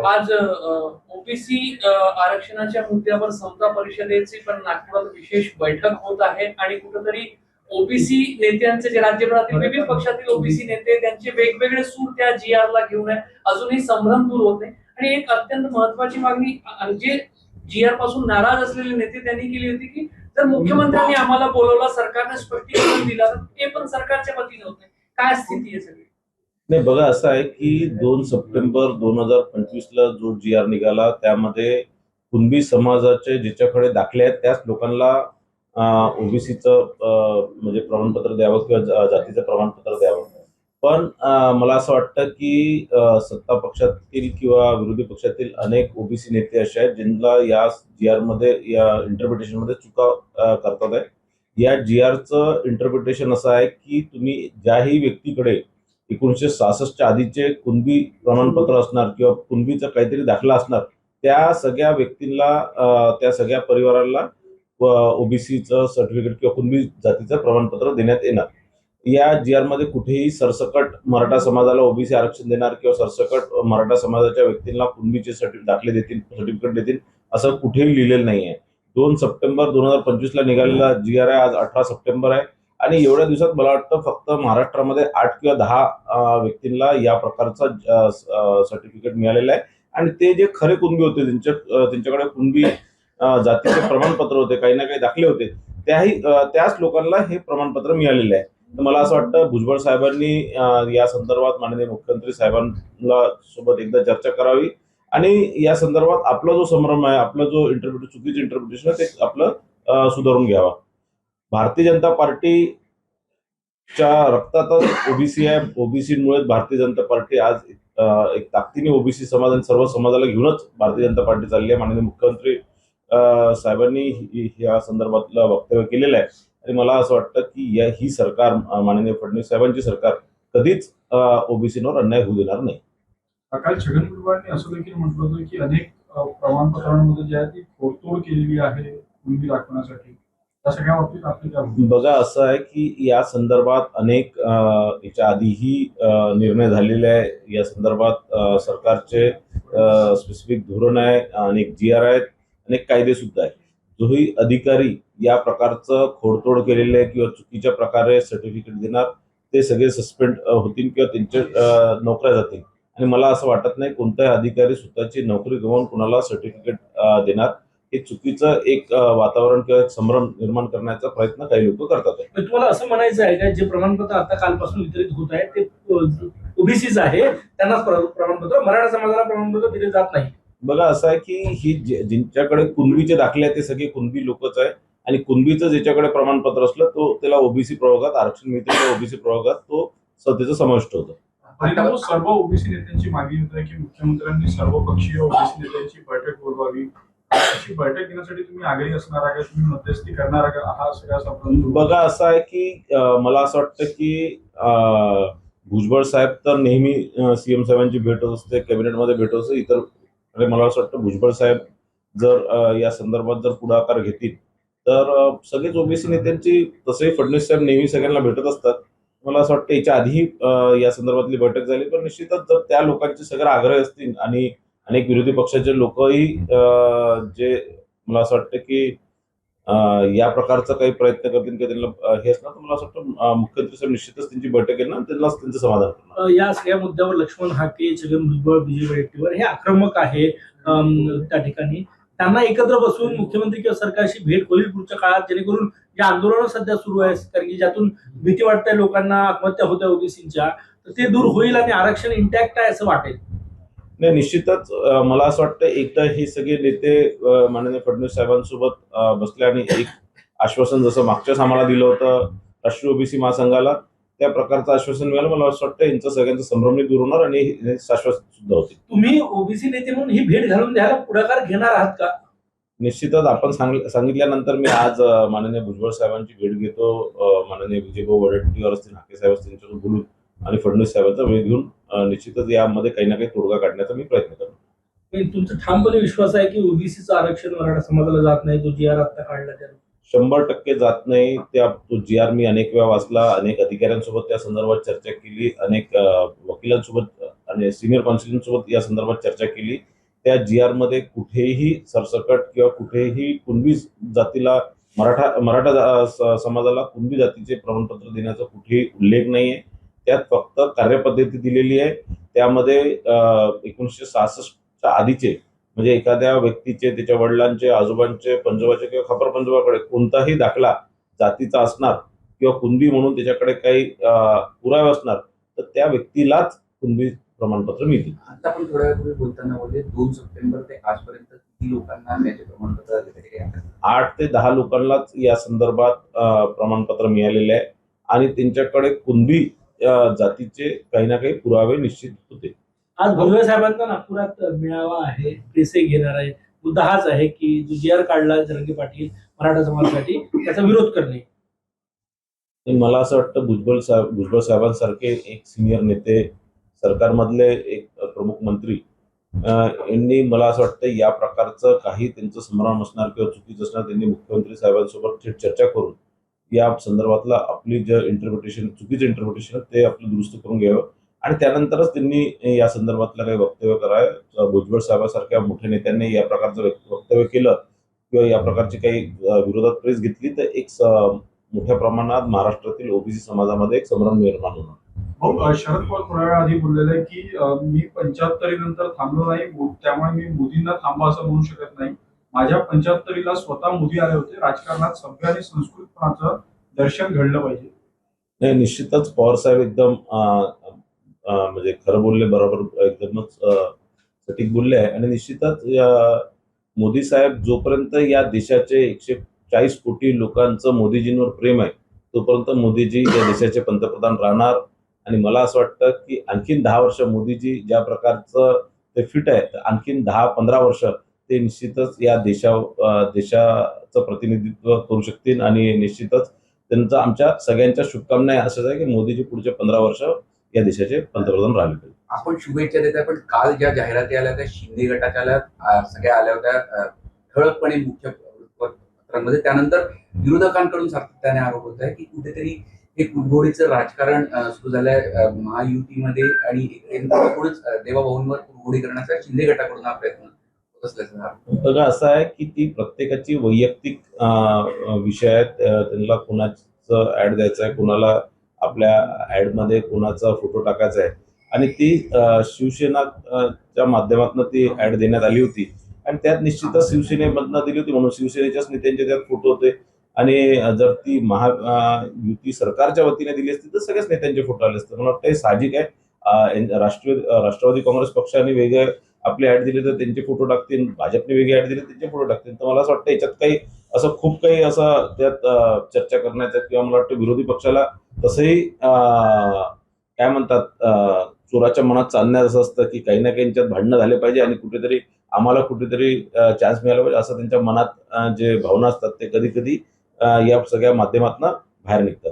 आज ओबीसी आरक्षणाच्या मुद्द्यावर समता परिषदेची पण नागपुरात विशेष बैठक होत आहे आणि कुठेतरी ओबीसी नेत्यांचे जे राज्यभरातील विविध पक्षातील ओबीसी नेते त्यांचे वेगवेगळे सूर त्या GR ला घेऊन आहे. अजूनही संभ्रम दूर होत नाही आणि एक अत्यंत महत्वाची मागणी जे GR पासून नाराज असलेले नेते त्यांनी केली होती की जर मुख्यमंत्र्यांनी आम्हाला बोलवलं, सरकारने स्पष्टीकरण दिलं तर ते पण सरकारच्या वतीने होते. काय स्थिती आहे सगळी? नाही बघा, असं आहे की 2 सप्टेंबर 2025 ला जो GR निघाला त्यामध्ये कुणबी समाजाचे ज्याच्याकडे दाखले आहेत त्याच लोकांना ओबीसीचं म्हणजे प्रमाणपत्र द्यावं किंवा जातीचं प्रमाणपत्र द्यावं. पण मला असं वाटतं की सत्ता पक्षातील किंवा विरोधी पक्षातील अनेक ओबीसी नेते असे आहेत ज्यांना या GR मध्ये या इंटरप्रिटेशन मध्ये चुका करतात आहे. या GRचं इंटरप्रिटेशन असं आहे की तुम्ही ज्याही व्यक्तीकडे 1966च्या आधीचे कुणबी प्रमाणपत्र असणार किंवा कुणबीचा काहीतरी दाखला असणार त्या सगळ्या व्यक्तींना त्या सगळ्या परिवाराला ओबीसीचं सर्टिफिकेट किंवा कुणबी जातीचं प्रमाणपत्र देण्यात येणार. या GR मध्ये कुठेही सरसकट मराठा समाजाला ओबीसी आरक्षण देणार किंवा सरसकट मराठा समाजाच्या व्यक्तींना कुणबीचे दाखले देतील, सर्टिफिकेट देतील असं कुठेही लिहिलेलं नाहीये. 2 सप्टेंबर 2025 ला निघालेला GR आहे, आज 18 सप्टेंबर आहे आणि एवढ्या दिवसात मला वाटतं फक्त महाराष्ट्रामध्ये 8 किंवा 10 व्यक्तींना या प्रकारचा सर्टिफिकेट मिळालेलं आहे आणि ते जे खरे कुणबी होते त्यांच्याकडे कुणबी जातीचे प्रमाणपत्र होते, काही ना काही दाखले होते, त्याच लोकांना हे प्रमाणपत्र मिळालेले आहे. तर मला असं वाटतं भुजबळ साहेबांनी या संदर्भात माननीय मुख्यमंत्री साहेबांना सोबत एकदा चर्चा करावी आणि या संदर्भात आपला जो संभ्रम आहे, आपला जो चुकीचं इंटरप्रिटेशन आहे ते आपलं सुधारून घ्यावा. भारतीय जनता पार्टीच्या रक्तातच ओबीसी आहे. ओबीसीमुळे भारतीय जनता पार्टी आज एक ताकदीने ओबीसी समाज आणि सर्व समाजाला घेऊनच भारतीय जनता पार्टी चालली आहे. माननीय मुख्यमंत्री साहेबांनी या संदर्भातलं वक्तव्य केलेलं आहे आणि मला असं वाटतं की ही सरकार माननीय फडणवीस साहेबांची सरकार कधीच ओबीसीवर अन्याय होऊ देणार नाही. काल छगन भुजबळांनी असं देखील म्हटलं होतं की अनेक प्रमाणपत्रांमध्ये जी आहे ती तोडतोड केलेली आहे कुणबी दाखवण्यासाठी. त्या सगळ्या बाबतीत आपली काय? बघा, असं आहे की या संदर्भात अनेक याच्या आधीही निर्णय झालेले आहे. या संदर्भात सरकारचे स्पेसिफिक धोरण आहे, अनेक GR आहेत, अनेक कायदे सुद्धा आहेत. जोही अधिकारी या प्रकारचं खोडतोड केलेले किंवा चुकीच्या प्रकारे सर्टिफिकेट देणार ते सगळे सस्पेंड होतील किंवा त्यांच्या नोकऱ्या जातील आणि मला असं वाटत नाही कोणताही अधिकारी स्वतःची नोकरी गमावून कुणाला सर्टिफिकेट देणार. हे चुकीचं एक वातावरण किंवा एक संभ्रम निर्माण करण्याचा प्रयत्न काही लोक करतात. तुम्हाला असं म्हणायचं आहे का जे प्रमाणपत्र आता कालपासून वितरित होत आहे ते ओबीसीच आहे, त्यांनाच प्रमाणपत्र, मराठा समाजाला प्रमाणपत्र दिले जात नाही? बघा, असं आहे की ही ज्यांच्याकडे कुणबीचे दाखले आहेत ते सगळे कुणबी लोकच आहे आणि कुणबीचं ज्याच्याकडे प्रमाणपत्र असलं तो त्याला ओबीसी प्रवर्गात आरक्षण मिळते, ओबीसी प्रवर्गात तो त्याचं समाविष्ट होतं. आणि सर्व ओबीसी नेत्यांची मागणी होती की मुख्यमंत्र्यांनी सर्वपक्षीय ओबीसी नेत्यांची बैठक बोलवावी. अशी बैठक घेण्यासाठी तुम्ही आग्रही असणार आहे का? तुम्ही मध्यस्थी करणार का? हा सगळा बघा, असं आहे की मला असं वाटतं की भुजबळ साहेब तर नेहमी सीएम साहेबांची भेट होत असते, कॅबिनेटमध्ये भेट होत असते. इतर मला असं वाटतं भुजबळ साहेब जर या संदर्भात जर पुढाकार घेतील तर सगळेच ओबीसी नेत्यांची, तसंही फडणवीस साहेब नेहमी सगळ्यांना भेटत असतात. मला असं वाटतं याच्या आधीही या संदर्भातली बैठक झाली, पण निश्चितच जर त्या लोकांचे सगळे आग्रह असतील आणि अनेक विरोधी पक्षाचे लोकही जे मला असं वाटतं की या प्रकारचा काही प्रयत्न करतील की त्यांना हे असणार, तर मला असं वाटतं मुख्यमंत्री साहेब निश्चितच त्यांची बैठक घेणार आणि त्यांचं समाधान करणार. या सगळ्या मुद्द्यावर लक्ष्मण हाके, छगन भुजबळ, विजय वडेट्टीवार हे आक्रमक आहे. त्या ठिकाणी त्यांना एकत्र बसून मुख्यमंत्री किंवा सरकारशी भेट होईल पुढच्या काळात, जेणेकरून जे आंदोलन सध्या सुरू आहे कारण की ज्यातून भीती वाटते लोकांना, आत्महत्या होत्या ओबीसीच्या, तर ते दूर होईल आणि आरक्षण इंटॅक्ट आहे असं वाटेल. नाही, निश्चितच मला असं वाटतं एकदा हे सगळे नेते माननीय फडणवीस साहेबांसोबत बसले आणि एक आश्वासन जसं मागच्याच आम्हाला दिलं होतं राष्ट्रीय ओबीसी महासंघाला, त्या प्रकारचं आश्वासन मिळालं. मला असं वाटतं यांचं सगळ्यांचं संभ्रमही दूर होणार आणि आश्वासन सुद्धा होतील. तुम्ही ओबीसी नेते म्हणून ही भेट घालून द्यायला पुढाकार घेणार आहात का? निश्चितच आपण सांगितल्यानंतर मी आज माननीय भुजबळ साहेबांची भेट घेतो. माननीय विजयभाऊ वडेट्टीवार असतील, हाके साहेब असतील, त्यांच्यासोबत बोलून आणि फडणवीस साहेबांचा वेळ घेऊन निश्चितच यामध्ये काही ना काही तोडगा काढण्याचा मी प्रयत्न करतो. तुमचा ठामपणे विश्वास आहे की ओबीसीचं आरक्षण मराठा समाजाला जात नाही, तो GR आता काढला त्याला? 100% जात नाही. तो GR मी अनेक वेळा वाचला, अनेक अधिकाऱ्यांसोबत त्या संदर्भात चर्चा केली, अनेक वकिलांसोबत आणि सिनियर काउन्सिलरसोबत या संदर्भात चर्चा केली त्या जी आर मध्ये कुठेही सरसकट किंवा कुठेही कुणबी जातीला मराठा समाजाला कुणबी जातीचे प्रमाणपत्र देण्याचा कुठेही उल्लेख नाहीये. त्यात फक्त कार्यपद्धती दिलेली आहे. त्यामध्ये 1966च्या आधीचे म्हणजे एखाद्या व्यक्तीचे, त्याच्या वडिलांचे, आजोबांचे, पंजोबाचे किंवा खापर पंजोबाकडे कोणताही दाखला जातीचा असणार किंवा कुणबी म्हणून त्याच्याकडे काही पुरावे असणार तर त्या व्यक्तीलाच कुणबी प्रमाणपत्र मिळतील. आता आपण थोड्या वेळापूर्वी बोलताना बोलले 2 सप्टेंबर ते आजपर्यंत किती लोकांना याचे प्रमाणपत्र दिले आहे? 8 ते 10 लोकांनाच या संदर्भात प्रमाणपत्र मिळालेले आहे आणि त्यांच्याकडे कुणबी जातीचे काही ना काही पुरावे निश्चित होते. आज भुजबळ साहेबांचा नागपुरात मेळावा आहे, प्रेसही घेणार आहे. मुद्दा हाच आहे की जो जी आर काढला जरांगे पाटील मराठा समाजासाठी त्याचा विरोध करणे. आणि मला असं वाटतं भुजबळ साहेबांसारखे एक सिनियर नेते, सरकारमधले एक प्रमुख मंत्री यांनी मला असं वाटतं या प्रकारचं काही त्यांचं संभ्रम असणार किंवा चुकीचं असणार त्यांनी मुख्यमंत्री साहेबांसोबत थेट चर्चा करून या संदर्भातला आपली जे चुकीचं इंटरप्रिटेशन ते आपलं दुरुस्त करून घ्यावं आणि त्यानंतरच त्यांनी या संदर्भातलं काही वक्तव्य करावं. भुजबळ साहेबांसारख्या मोठ्या नेत्यांनी या प्रकारचं वक्तव्य केलं किंवा या प्रकारची काही विरोधात प्रेस घेतली तर एक मोठ्या प्रमाणात महाराष्ट्रातील ओबीसी समाजामध्ये एक संभ्रम निर्माण होणार. शरद पवार थोड्या वेळा आधी बोललेलं आहे की मी 75 नंतर थांबलो नाही, त्यामुळे मी मोदींना थांबा असं म्हणू शकत नाही. माझ्या 75ला स्वतः मोदी आले होते. राजकारणात सभ्य आणि संस्कृतपणाचं दर्शन घडलं पाहिजे. नाही, निश्चितच पवार साहेब एकदम म्हणजे खरं बोलले, बरोबर एकदमच सटीक बोलले आहे आणि निश्चितच मोदी साहेब जोपर्यंत या देशाचे 140 कोटी लोकांचं मोदीजींवर प्रेम आहे तोपर्यंत मोदीजी या देशाचे पंतप्रधान राहणार. आणि मला असं वाटतं की आणखीन 10 वर्ष मोदीजी ज्या प्रकारचं ते फिट आहे तर आणखीन 10-15 वर्ष ते निश्चितच या देशाचं प्रतिनिधित्व करू शकतील आणि निश्चितच त्यांचं आमच्या सगळ्यांच्या शुभकामना असंच आहे की मोदीजी पुढचे 15 वर्ष या देशाचे पंतप्रधान राहिले पाहिजे. आपण शुभेच्छा देत आहे, पण काल ज्या जाहिराती आल्या त्या शिंदे गटाच्या सगळ्या आल्या होत्या ठळकपणे मुख्य पत्रांमध्ये. त्यानंतर विरोधकांकडून सातत्याने आरोप होत आहे की कुठेतरी हे कुरघोडीचं राजकारण सुरू झालंय महायुतीमध्ये आणि एकूणच देवाभाऊंवर कुरघोडी करण्याचा शिंदे गटाकडून हा प्रयत्न होत असल्याचं. बघा, असं आहे की ती प्रत्येकाची वैयक्तिक विषय आहेत. त्यांना कुणाचं ऍड द्यायचं आहे, कुणाला आपल्या ऍडमध्ये कुणाचा फोटो टाकायचा आहे आणि ती शिवसेनाच्या माध्यमातून ती ऍड देण्यात आली होती आणि त्यात निश्चितच शिवसेनेमधनं दिली होती म्हणून शिवसेनेच्याच नेत्यांचे त्यात फोटो होते आणि जर ती महायुती सरकारच्या वतीने दिली असती तर सगळ्याच नेत्यांचे फोटो आले असते. मला वाटतं हे साहजिक आहे. राष्ट्रवादी काँग्रेस पक्षाने वेगळे आपले ऍड दिले तर त्यांचे फोटो टाकतील, भाजपने वेगळे ऍड दिले त्यांचे फोटो टाकतील. तर मला असं वाटतं याच्यात काही असं खूप काही असं त्यात चर्चा करण्याचं किंवा मला वाटतं विरोधी पक्षाला तसंही काय म्हणतात चोराच्या मनात चालण्यात असं असतं की काही ना काही यांच्यात भांडणं झाले पाहिजे आणि कुठेतरी आम्हाला कुठेतरी चान्स मिळाला पाहिजे असं त्यांच्या मनात जे भावना असतात ते कधी कधी या सगळ्या माध्यमातून बाहेर निघतात.